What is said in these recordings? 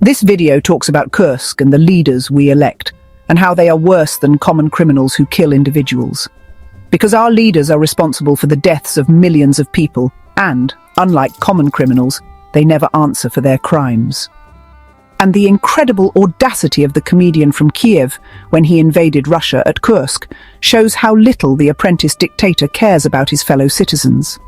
This video talks about Kursk and the leaders we elect, and how they are worse than common criminals who kill individuals. Because our leaders are responsible for the deaths of millions of people, and, unlike common criminals, they never answer for their crimes. And the incredible audacity of the comedian from Kiev when he invaded Russia at Kursk shows how little the apprentice dictator cares about his fellow citizens.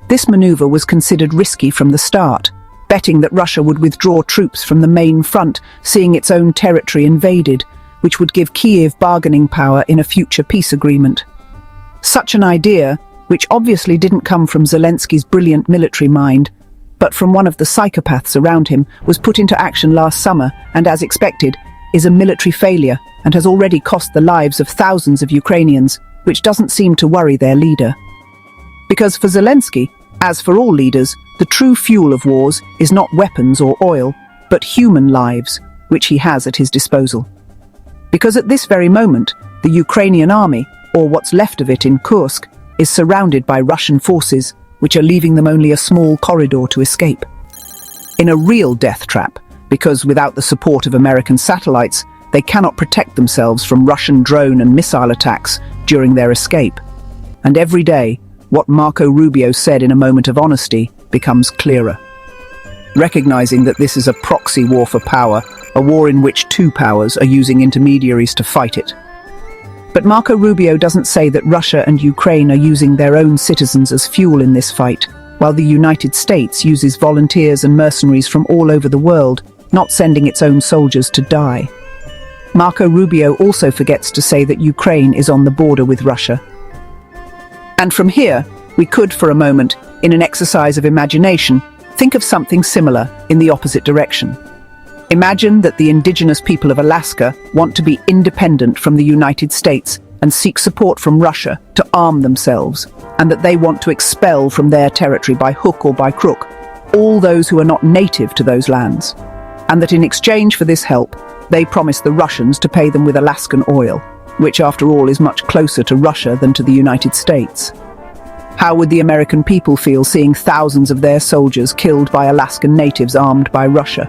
This maneuver was considered risky from the start, betting that Russia would withdraw troops from the main front, seeing its own territory invaded, which would give Kiev bargaining power in a future peace agreement. Such an idea, which obviously didn't come from Zelensky's brilliant military mind, but from one of the psychopaths around him, was put into action last summer and, as expected, is a military failure and has already cost the lives of thousands of Ukrainians, which doesn't seem to worry their leader. Because for Zelensky, as for all leaders, the true fuel of wars is not weapons or oil, but human lives, which he has at his disposal. Because at this very moment, the Ukrainian army, or what's left of it in Kursk, is surrounded by Russian forces, which are leaving them only a small corridor to escape. In a real death trap, because without the support of American satellites, they cannot protect themselves from Russian drone and missile attacks during their escape. And every day, what Marco Rubio said in a moment of honesty becomes clearer. Recognizing that this is a proxy war for power, a war in which two powers are using intermediaries to fight it. But Marco Rubio doesn't say that Russia and Ukraine are using their own citizens as fuel in this fight, while the United States uses volunteers and mercenaries from all over the world, not sending its own soldiers to die. Marco Rubio also forgets to say that Ukraine is on the border with Russia. And from here, we could, for a moment, in an exercise of imagination, think of something similar in the opposite direction. Imagine that the indigenous people of Alaska want to be independent from the United States and seek support from Russia to arm themselves, and that they want to expel from their territory by hook or by crook all those who are not native to those lands, and that in exchange for this help, they promise the Russians to pay them with Alaskan oil, which after all is much closer to Russia than to the United States. How would the American people feel seeing thousands of their soldiers killed by Alaskan natives armed by Russia?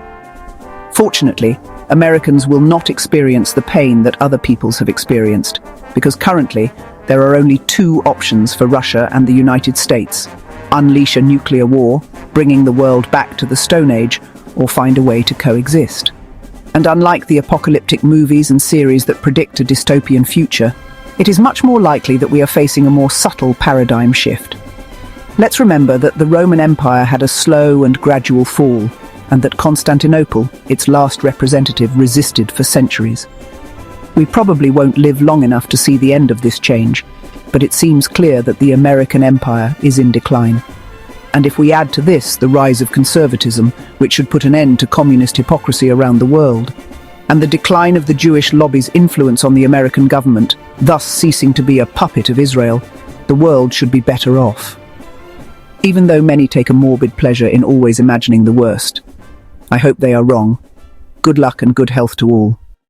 Fortunately, Americans will not experience the pain that other peoples have experienced, because currently there are only two options for Russia and the United States: unleash a nuclear war, bringing the world back to the Stone Age, or find a way to coexist. And unlike the apocalyptic movies and series that predict a dystopian future, it is much more likely that we are facing a more subtle paradigm shift. Let's remember that the Roman Empire had a slow and gradual fall, and that Constantinople, its last representative, resisted for centuries. We probably won't live long enough to see the end of this change, but it seems clear that the American empire is in decline. And if we add to this the rise of conservatism, which should put an end to communist hypocrisy around the world, and the decline of the Jewish lobby's influence on the American government, thus ceasing to be a puppet of Israel, the world should be better off. Even though many take a morbid pleasure in always imagining the worst, I hope they are wrong. Good luck and good health to all.